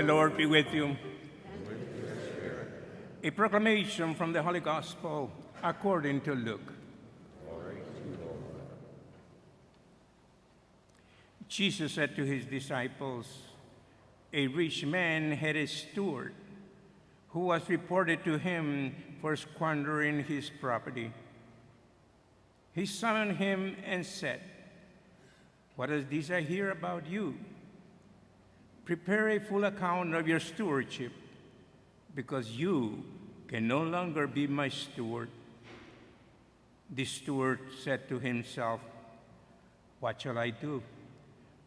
Lord be with you. A proclamation from the Holy Gospel according to Luke. Jesus said to his disciples, "A rich man had a steward who was reported to him for squandering his property. He summoned him and said, 'What is this I hear about you? Prepare a full account of your stewardship, because you can no longer be my steward.' The steward said to himself, 'What shall I do,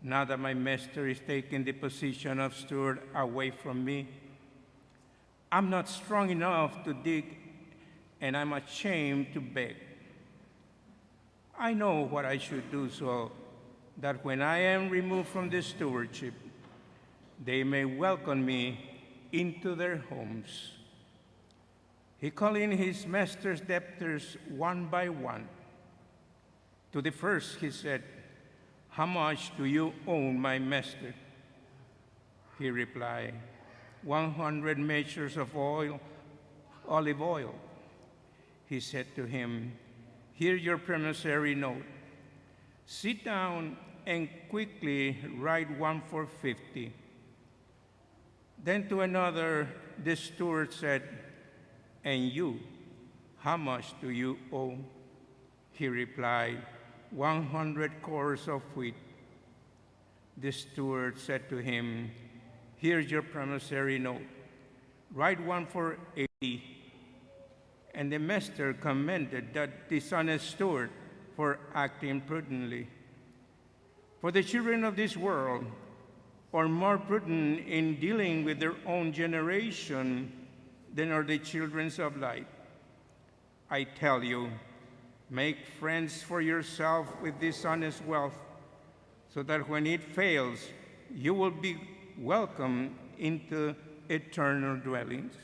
now that my master is taking the position of steward away from me? I'm not strong enough to dig, and I'm ashamed to beg. I know what I should do so that when I am removed from the stewardship, they may welcome me into their homes.' He called in his master's debtors one by one. To the first he said, 'How much do you owe my master?' He replied, 100 measures of olive oil. He said to him, 'Here's your promissory note. Sit down and quickly write one for 50. Then to another, the steward said, 'And you, how much do you owe?' He replied, 100 cores of wheat. The steward said to him, 'Here's your promissory note. Write one for 80. And the master commended that dishonest steward for acting prudently. For the children of this world are more prudent in dealing with their own generation than are the children of light. I tell you, make friends for yourself with dishonest wealth, so that when it fails, you will be welcomed into eternal dwellings.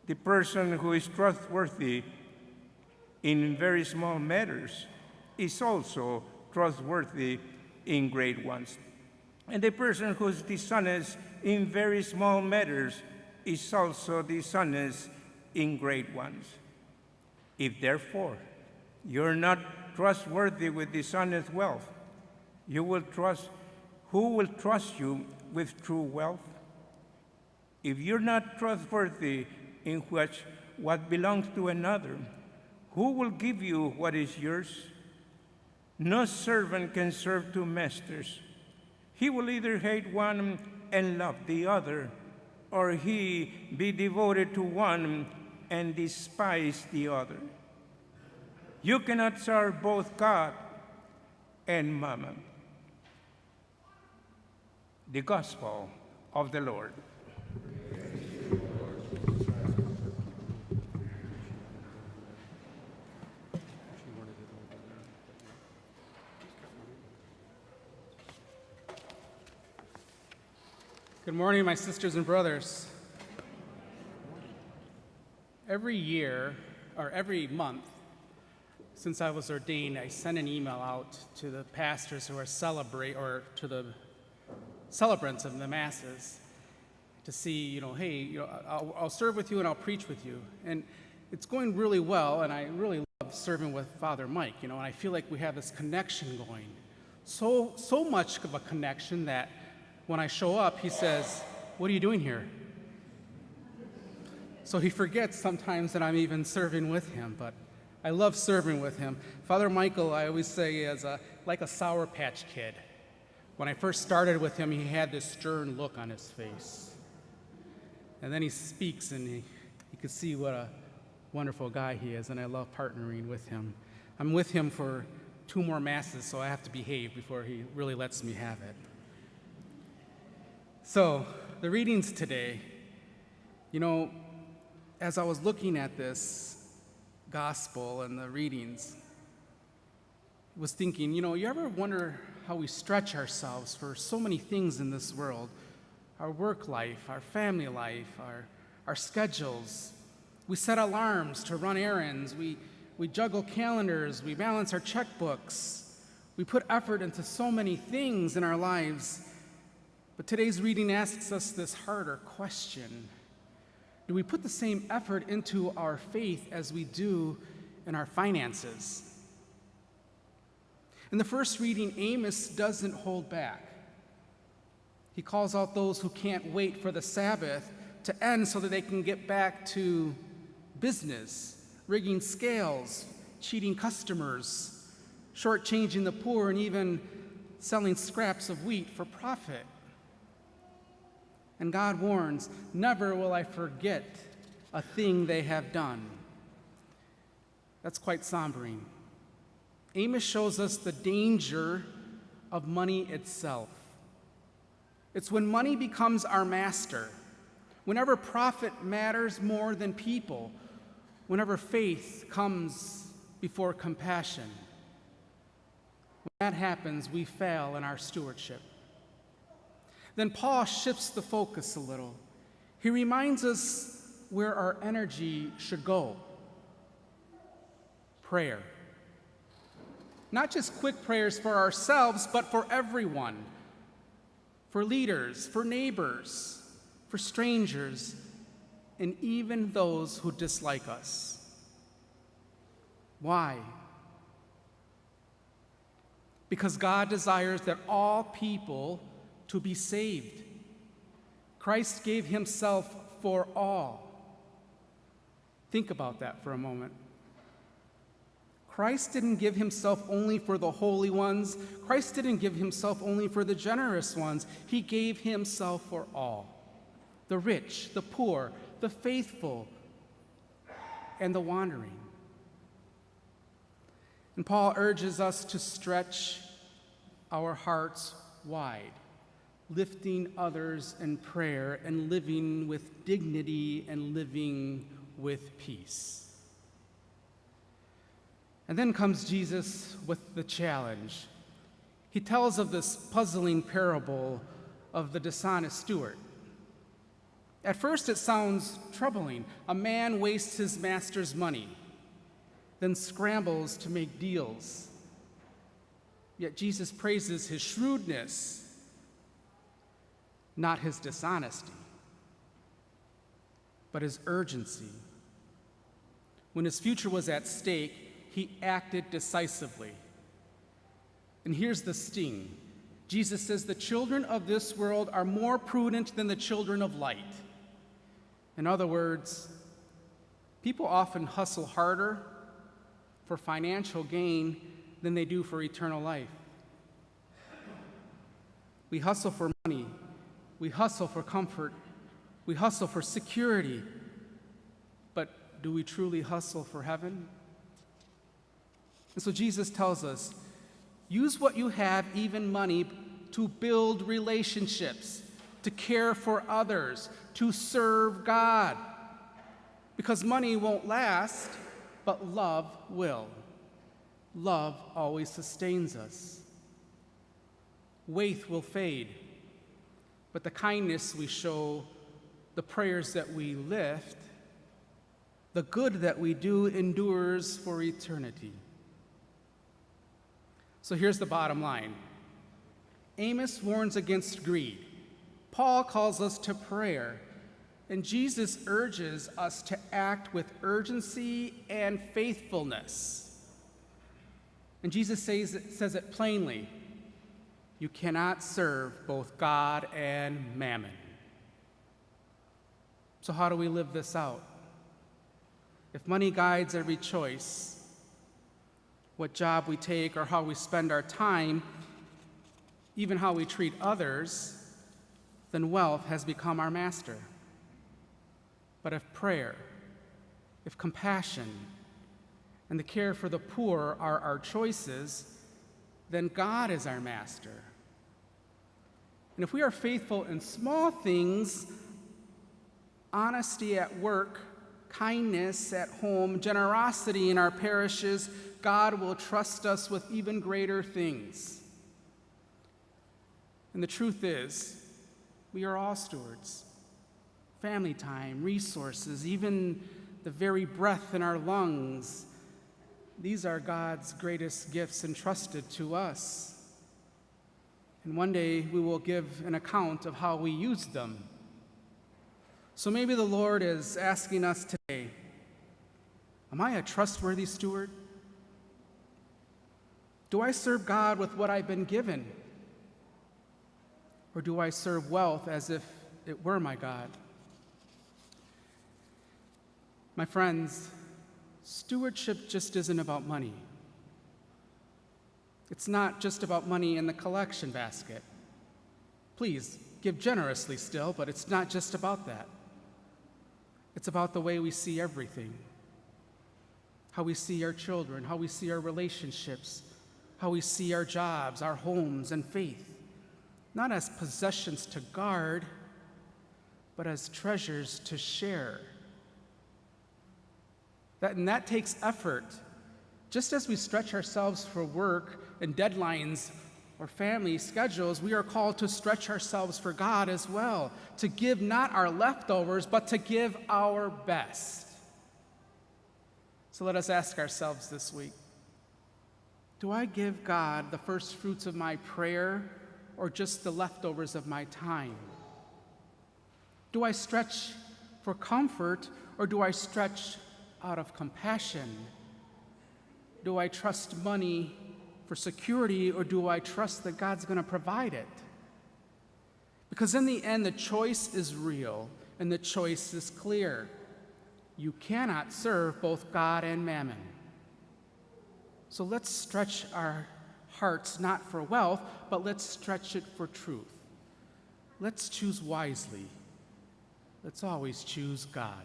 The person who is trustworthy in very small matters is also trustworthy in great ones. And the person who is dishonest in very small matters is also dishonest in great ones. If therefore you're not trustworthy with dishonest wealth, who will trust you with true wealth? If you're not trustworthy in what belongs to another, who will give you what is yours? No servant can serve two masters. He will either hate one and love the other, or he be devoted to one and despise the other. You cannot serve both God and mammon." The Gospel of the Lord. Good morning, my sisters and brothers. Every year, or every month, since I was ordained, I send an email out to the pastors who are to the celebrants of the masses to see, hey, I'll serve with you and I'll preach with you. And it's going really well, and I really love serving with Father Mike, and I feel like we have this connection going. So much of a connection that when I show up, he says, "What are you doing here?" So he forgets sometimes that I'm even serving with him, but I love serving with him. Father Michael, I always say, is like a Sour Patch Kid. When I first started with him, he had this stern look on his face. And then he speaks, and you can see what a wonderful guy he is, and I love partnering with him. I'm with him for 2 more masses, so I have to behave before he really lets me have it. So, the readings today, as I was looking at this gospel and the readings, I was thinking, you ever wonder how we stretch ourselves for so many things in this world? Our work life, our family life, our schedules. We set alarms to run errands. We juggle calendars. We balance our checkbooks. We put effort into so many things in our lives. But today's reading asks us this harder question. Do we put the same effort into our faith as we do in our finances? In the first reading, Amos doesn't hold back. He calls out those who can't wait for the Sabbath to end so that they can get back to business, rigging scales, cheating customers, shortchanging the poor, and even selling scraps of wheat for profit. And God warns, never will I forget a thing they have done. That's quite sombering. Amos shows us the danger of money itself. It's when money becomes our master, whenever profit matters more than people, whenever faith comes before compassion. When that happens, we fail in our stewardship. Then Paul shifts the focus a little. He reminds us where our energy should go. Prayer. Not just quick prayers for ourselves, but for everyone. For leaders, for neighbors, for strangers, and even those who dislike us. Why? Because God desires that all people to be saved. Christ gave himself for all. Think about that for a moment. Christ didn't give himself only for the holy ones. Christ didn't give himself only for the generous ones. He gave himself for all. The rich, the poor, the faithful, and the wandering. And Paul urges us to stretch our hearts wide, lifting others in prayer and living with dignity and living with peace. And then comes Jesus with the challenge. He tells of this puzzling parable of the dishonest steward. At first it sounds troubling. A man wastes his master's money, then scrambles to make deals. Yet Jesus praises his shrewdness, not his dishonesty, but his urgency. When his future was at stake, he acted decisively. And here's the sting. Jesus says the children of this world are more prudent than the children of light. In other words, people often hustle harder for financial gain than they do for eternal life. We hustle for money. We hustle for comfort. We hustle for security. But do we truly hustle for heaven? And so Jesus tells us, use what you have, even money, to build relationships, to care for others, to serve God. Because money won't last, but love will. Love always sustains us. Wealth will fade, but the kindness we show, the prayers that we lift, the good that we do endures for eternity. So here's the bottom line. Amos warns against greed. Paul calls us to prayer. And Jesus urges us to act with urgency and faithfulness. And Jesus says it plainly. You cannot serve both God and mammon. So how do we live this out? If money guides every choice, what job we take or how we spend our time, even how we treat others, then wealth has become our master. But if prayer, if compassion, and the care for the poor are our choices, then God is our master. And if we are faithful in small things, honesty at work, kindness at home, generosity in our parishes, God will trust us with even greater things. And the truth is, we are all stewards. Family time, resources, even the very breath in our lungs, these are God's greatest gifts entrusted to us. And one day we will give an account of how we used them. So maybe the Lord is asking us today, am I a trustworthy steward? Do I serve God with what I've been given? Or do I serve wealth as if it were my God? My friends, stewardship just isn't about money. It's not just about money in the collection basket. Please, give generously still, but it's not just about that. It's about the way we see everything. How we see our children, how we see our relationships, how we see our jobs, our homes, and faith. Not as possessions to guard, but as treasures to share. That takes effort. Just as we stretch ourselves for work and deadlines or family schedules, we are called to stretch ourselves for God as well, to give not our leftovers, but to give our best. So let us ask ourselves this week, do I give God the first fruits of my prayer or just the leftovers of my time? Do I stretch for comfort or do I stretch out of compassion? Do I trust money for security or do I trust that God's going to provide it? Because in the end, the choice is real and the choice is clear. You cannot serve both God and mammon. So let's stretch our hearts not for wealth, but let's stretch it for truth. Let's choose wisely. Let's always choose God.